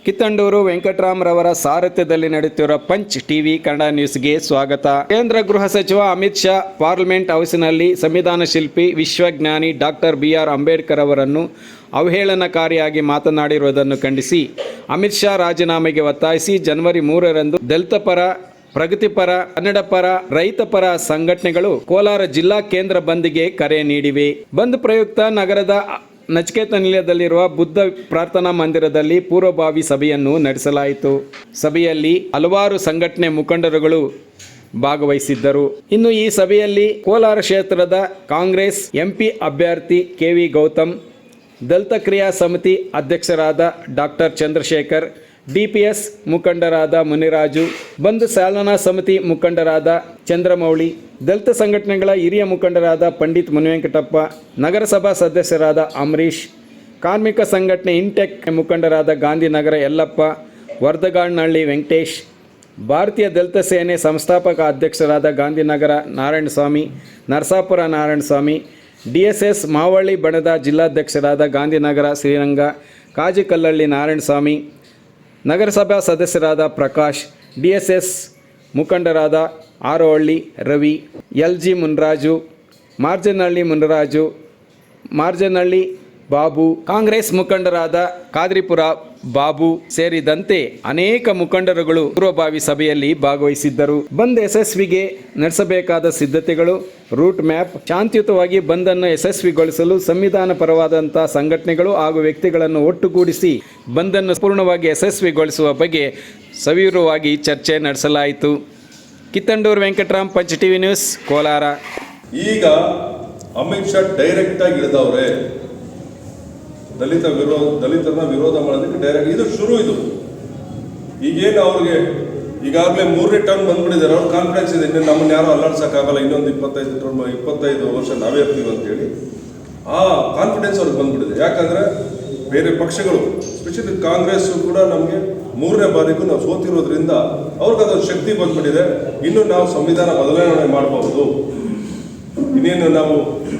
ಕಿತ್ತಂಡೂರು ವೆಂಕಟರಾಮರವರ ಸಾರಥ್ಯದಲ್ಲಿ ನಡೆಯುತ್ತಿರುವ punch TV Kannada ನ್ಯೂಸ್ಗೆ ಸ್ವಾಗತ. ಕೇಂದ್ರ ಗೃಹ ಸಚಿವ ಅಮಿತ್ ಶಾ ಪಾರ್ಲಿಮೆಂಟ್ ಹೌಸಿನಲ್ಲಿ ಸಂವಿಧಾನ ಶಿಲ್ಪಿ ವಿಶ್ವಜ್ಞಾನಿ ಡಾಕ್ಟರ್ BR ಅಂಬೇಡ್ಕರ್ ಅವರನ್ನು ಅವಹೇಳನಕಾರಿಯಾಗಿ ಮಾತನಾಡಿರುವುದನ್ನು ಖಂಡಿಸಿ ಅಮಿತ್ ಶಾ ರಾಜೀನಾಮೆಗೆ ಒತ್ತಾಯಿಸಿ ಜನವರಿ 3ರಂದು ದಲಿತ ಪರ, ಪ್ರಗತಿಪರ, ಕನ್ನಡ ಪರ, ರೈತ ಪರ ಸಂಘಟನೆಗಳು ಕೋಲಾರ ಜಿಲ್ಲಾ ಕೇಂದ್ರ ಬಂದ್ಗೆ ಕರೆ ನೀಡಿವೆ. ಬಂದ್ ಪ್ರಯುಕ್ತ ನಗರದ ನಚಿಕೇತ ನಿಲಯದಲ್ಲಿರುವ ಬುದ್ಧ ಪ್ರಾರ್ಥನಾ ಮಂದಿರದಲ್ಲಿ ಪೂರ್ವಭಾವಿ ಸಭೆಯನ್ನು ನಡೆಸಲಾಯಿತು. ಸಭೆಯಲ್ಲಿ ಹಲವಾರು ಸಂಘಟನೆ ಮುಖಂಡರುಗಳು ಭಾಗವಹಿಸಿದ್ದರು. ಇನ್ನು ಈ ಸಭೆಯಲ್ಲಿ ಕೋಲಾರ ಕ್ಷೇತ್ರದ ಕಾಂಗ್ರೆಸ್ MP ಅಭ್ಯರ್ಥಿ KV ಗೌತಮ್, ದಲಿತ ಕ್ರಿಯಾ ಸಮಿತಿ ಅಧ್ಯಕ್ಷರಾದ ಡಾಕ್ಟರ್ ಚಂದ್ರಶೇಖರ್, DPS ಮುಖಂಡರಾದ ಮುನಿರಾಜು, ಬಂದ್ ಚಾಲನಾ ಸಮಿತಿ ಮುಖಂಡರಾದ ಚಂದ್ರಮೌಳಿ, ದಲಿತ ಸಂಘಟನೆಗಳ ಹಿರಿಯ ಮುಖಂಡರಾದ ಪಂಡಿತ್ ಮುನಿವೆಂಕಟಪ್ಪ, ನಗರಸಭಾ ಸದಸ್ಯರಾದ ಅಂಬರೀಶ್, ಕಾರ್ಮಿಕ ಸಂಘಟನೆ ಇಂಟೆಕ್ ಮುಖಂಡರಾದ ಗಾಂಧಿನಗರ ಯಲ್ಲಪ್ಪ, ವರದಗಾನಹಳ್ಳಿ ವೆಂಕಟೇಶ್, ಭಾರತೀಯ ದಲಿತ ಸೇನೆ ಸಂಸ್ಥಾಪಕ ಅಧ್ಯಕ್ಷರಾದ ಗಾಂಧಿನಗರ ನಾರಾಯಣಸ್ವಾಮಿ, ನರಸಾಪುರ ನಾರಾಯಣಸ್ವಾಮಿ, DSS ಮಾವಳ್ಳಿ ಬಣದ ಜಿಲ್ಲಾಧ್ಯಕ್ಷರಾದ ಗಾಂಧಿನಗರ ಶ್ರೀರಂಗ, ಕಾಜಿಕಲ್ಲಹಳ್ಳಿ ನಾರಾಯಣಸ್ವಾಮಿ, ನಗರಸಭಾ ಸದಸ್ಯರಾದ ಪ್ರಕಾಶ್, DSS ಮುಖಂಡರಾದ ಆರೋಹಳ್ಳಿ ರವಿ, LG ಮುನ್ರಾಜು, ಮಾರ್ಜನಹಳ್ಳಿ ಮುನ್ರಾಜು, ಮಾರ್ಜನಹಳ್ಳಿ ಬಾಬು, ಕಾಂಗ್ರೆಸ್ ಮುಖಂಡರಾದ ಕಾದ್ರಿಪುರ ಬಾಬು ಸೇರಿದಂತೆ ಅನೇಕ ಮುಖಂಡರುಗಳು ಪೂರ್ವಭಾವಿ ಸಭೆಯಲ್ಲಿ ಭಾಗವಹಿಸಿದ್ದರು. ಬಂದ್ ಯಶಸ್ವಿಗೆ ನಡೆಸಬೇಕಾದ ಸಿದ್ಧತೆಗಳು, ರೂಟ್ ಮ್ಯಾಪ್, ಶಾಂತಿಯುತವಾಗಿ ಬಂದ್ ಅನ್ನು ಯಶಸ್ವಿಗೊಳಿಸಲು ಸಂವಿಧಾನ ಪರವಾದಂತಹ ಸಂಘಟನೆಗಳು ಹಾಗೂ ವ್ಯಕ್ತಿಗಳನ್ನು ಒಟ್ಟುಗೂಡಿಸಿ ಬಂದ್ ಅನ್ನು ಪೂರ್ಣವಾಗಿ ಯಶಸ್ವಿಗೊಳಿಸುವ ಬಗ್ಗೆ ಸವಿವರವಾಗಿ ಚರ್ಚೆ ನಡೆಸಲಾಯಿತು. Kittandur Venkatram, punch TV news, Kolar. ಈಗ ಅಮಿತ್ ಶಾ ಡೈರೆಕ್ಟ್ ಆಗಿ ಇಳಿದವ್ರೆ, ದಲಿತರನ್ನ ವಿರೋಧ ಮಾಡೋದಕ್ಕೆ ಡೈರೆಕ್ಟ್ ಇದು ಶುರು. ಇದು ಈಗೇನು ಅವ್ರಿಗೆ ಈಗಾಗಲೇ 3ನೇ ಟರ್ಮ್ ಬಂದ್ಬಿಟ್ಟಿದ್ದಾರೆ. ಅವ್ರ ಕಾನ್ಫಿಡೆನ್ಸ್ ಇದೆ, ಇನ್ನು ನಮ್ಮನ್ನು ಯಾರು ಅಲ್ಲಾಡ್ಸೋಕ್ಕಾಗಲ್ಲ, ಇನ್ನೊಂದು 25 ವರ್ಷ ನಾವೇ ಇರ್ತೀವಿ ಅಂತೇಳಿ ಆ ಕಾನ್ಫಿಡೆನ್ಸ್ ಅವ್ರಿಗೆ ಬಂದ್ಬಿಟ್ಟಿದೆ. ಯಾಕಂದರೆ ಬೇರೆ ಪಕ್ಷಗಳು ಸ್ಪೆಷಲಿ ಕಾಂಗ್ರೆಸ್ ಕೂಡ ನಮಗೆ 3ನೇ ಬಾರಿಗೂ ನಾವು ಸೋತಿರೋದ್ರಿಂದ ಅವ್ರಿಗೆ ಅದೊಂದು ಶಕ್ತಿ ಬಂದ್ಬಿಟ್ಟಿದೆ. ಇನ್ನು ನಾವು ಸಂವಿಧಾನ ಬದಲಾವಣೆ ಮಾಡಬಹುದು, ಇನ್ನೇನು ನಾವು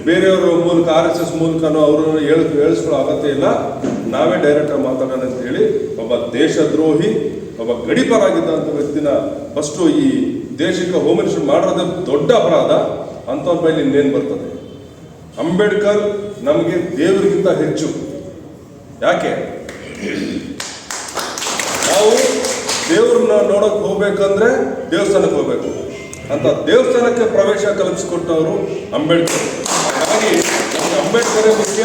ಬೇರೆಯವರ ಮೂಲಕ RSS ಮೂಲಕನೋ ಅವರನ್ನು ಹೇಳಿಸ್ಕೊಳ್ಳೋ ಅಗತ್ಯ ಇಲ್ಲ, ನಾವೇ ಡೈರೆಕ್ಟಾಗಿ ಮಾತಾಡೋಣ ಅಂತ ಹೇಳಿ ಒಬ್ಬ ದೇಶದ್ರೋಹಿ, ಒಬ್ಬ ಗಡಿಪಾರಾಗಿದ್ದಂಥ ವ್ಯಕ್ತಿನ ಫಸ್ಟು ಈ ದೇಶಕ್ಕೆ ಹೋಮ್ ಮಿನಿಸ್ಟರ್ ಮಾಡೋದೇ ದೊಡ್ಡ ಅಪರಾಧ. ಅಂಥವ್ರ ಮೇಲೆ ಇನ್ನೇನು ಬರ್ತದೆ? ಅಂಬೇಡ್ಕರ್ ನಮಗೆ ದೇವರಿಗಿಂತ ಹೆಚ್ಚು. ಯಾಕೆ ನಾವು ದೇವ್ರನ್ನ ನೋಡೋಕೆ ಹೋಗ್ಬೇಕಂದ್ರೆ ದೇವಸ್ಥಾನಕ್ಕೆ ಹೋಗ್ಬೇಕು ಅಂತ ದೇವಸ್ಥಾನಕ್ಕೆ ಪ್ರವೇಶ ಕಲ್ಪಿಸಿಕೊಟ್ಟವರು ಅಂಬೇಡ್ಕರ್. ಹಾಗಾಗಿ ಅಂಬೇಡ್ಕರೇ ಮುಖ್ಯ.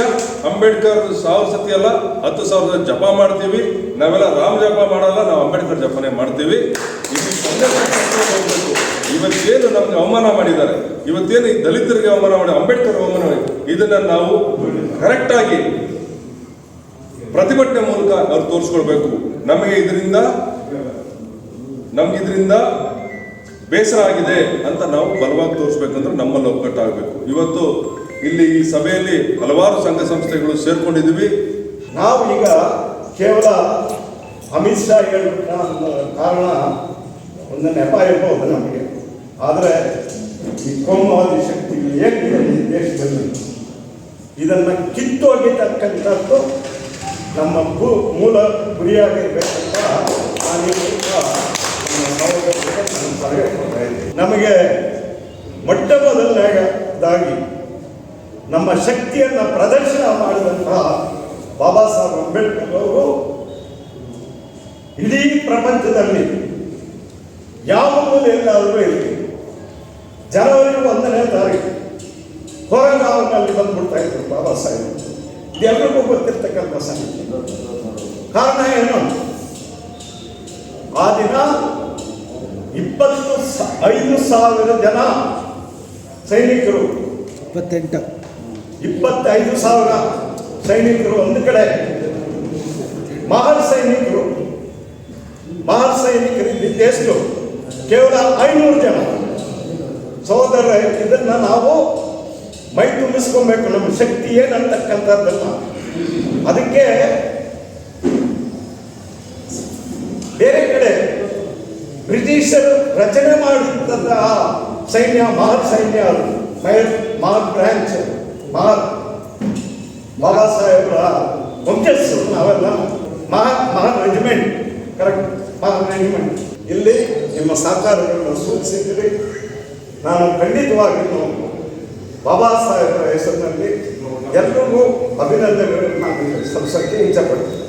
ಅಂಬೇಡ್ಕರ್ 1000 ಸತಿ ಅಲ್ಲ 10,000 ಜಪ ಮಾಡ್ತೀವಿ. ನಾವೆಲ್ಲ ರಾಮ ಜಪ ಮಾಡಲ್ಲ, ನಾವು ಅಂಬೇಡ್ಕರ್ ಜಪನೆ ಮಾಡ್ತೀವಿ. ಹೋಗ್ಬೇಕು. ಇವತ್ತೇನು ನಮ್ಗೆ ಅವಮಾನ ಮಾಡಿದ್ದಾರೆ, ಇವತ್ತೇನು ಈ ದಲಿತರಿಗೆ ಅವಮಾನ ಮಾಡಿ ಅಂಬೇಡ್ಕರ್ ಅವಮಾನ ಮಾಡಿ, ಇದನ್ನ ನಾವು ಕರೆಕ್ಟಾಗಿ ಪ್ರತಿಭಟನೆ ಮೂಲಕ ಅವ್ರು ತೋರಿಸ್ಕೊಳ್ಬೇಕು. ನಮಗೆ ಇದರಿಂದ ಬೇಸರ ಆಗಿದೆ ಅಂತ ನಾವು ಬಲವಾಗಿ ತೋರಿಸ್ಬೇಕಂದ್ರೆ ನಮ್ಮಲ್ಲಿ ಒಗ್ಗಟ್ಟಾಗಬೇಕು. ಇವತ್ತು ಇಲ್ಲಿ ಈ ಸಭೆಯಲ್ಲಿ ಹಲವಾರು ಸಂಘ ಸಂಸ್ಥೆಗಳು ಸೇರ್ಕೊಂಡಿದ್ದೀವಿ. ನಾವು ಈಗ ಕೇವಲ ಅಮಿತ್ ಶಾ ಹೇಳಿಬಿಟ್ಟ ಕಾರಣ ಒಂದು ನೆಪ ಇರ್ಬೋದು ನಮಗೆ, ಆದರೆ ಈ ಕೋಮುವಾದಿ ಶಕ್ತಿಗಳು ಏನಿದೆ ಈ ದೇಶದಲ್ಲಿ ಇದನ್ನು ಕಿತ್ತೊಗಿತಕ್ಕಂಥದ್ದು ನಮ್ಮ ಮೂಲ ಗುರಿಯಾಗಿರ್ಬೇಕಂತ ನಮಗೆ ಮೊಟ್ಟ ಮೊದಲನೇದಾಗಿ ನಮ್ಮ ಶಕ್ತಿಯನ್ನು ಪ್ರದರ್ಶನ ಮಾಡಿದಂತಹ ಬಾಬಾ ಸಾಹೇಬ್ ಅಂಬೇಡ್ಕರ್ ಅವರು ಇಡೀ ಪ್ರಪಂಚದಲ್ಲಿ ಯಾವ ಮೂಲೆಯಲ್ಲಾದರೂ ಇರಲಿ ಜನವರಿ 1ನೇ ತಾರೀಕು ಹೊರಗಾವನಲ್ಲಿ ಬಂದ್ಬಿಡ್ತಾ ಇದ್ರು ಬಾಬಾ ಸಾಹೇಬ್. ಇದೆಲ್ಲರಿಗೂ ಗೊತ್ತಿರ್ತಕ್ಕಂಥ ಸಂಗತಿ. ಕಾರಣ ಏನು? ಆ ದಿನ 25,000 ಜನ ಸೈನಿಕರು, 25,000 ಸೈನಿಕರು ಒಂದು ಕಡೆ, ಮಹಲ್ ಸೈನಿಕರಿದ್ದೆಷ್ಟು? ಕೇವಲ 500 ಜನ. ಸಹೋದರ, ಇದನ್ನ ನಾವು ಮೈ ತುಂಬಿಸ್ಕೊಬೇಕು, ನಮ್ಮ ಶಕ್ತಿ ಏನಂತಕ್ಕಂಥದ್ದನ್ನ. ಅದಕ್ಕೆ ಬೇರೆ ಕಡೆ ಬ್ರಿಟಿಷರು ರಚನೆ ಮಾಡಿದಂತಹ ಸೈನ್ಯ, ಮಹಲ್ ಸೈನ್ಯ, ಮಹಲ್ ಬ್ರಾಂಚ್, ಮಹಲ್ ಬಾಬಾ ಸಾಹೇಬರ ವಂಶಸ್ಥರು ನಾವೆಲ್ಲ. ಮಹಾನ್ ರೆಜಿಮೆಂಟ್, ಕರೆಕ್ಟ್, ಮಹಾನ್ ರೆಜಿಮೆಂಟ್. ಇಲ್ಲಿ ನಿಮ್ಮ ಸಹಕಾರಗಳನ್ನು ಸೂಚಿಸಿದ್ದೀರಿ. ನಾನು ಖಂಡಿತವಾಗಿಯೂ ಬಾಬಾ ಸಾಹೇಬರ ಹೆಸರಿನಲ್ಲಿ ಎಲ್ಲರಿಗೂ ಅಭಿನಂದನೆಗಳನ್ನು ನಾನು ಸಲ್ಲಿಸೋಕ್ಕೆ ಇಚ್ಛಪಡ್ತೀನಿ.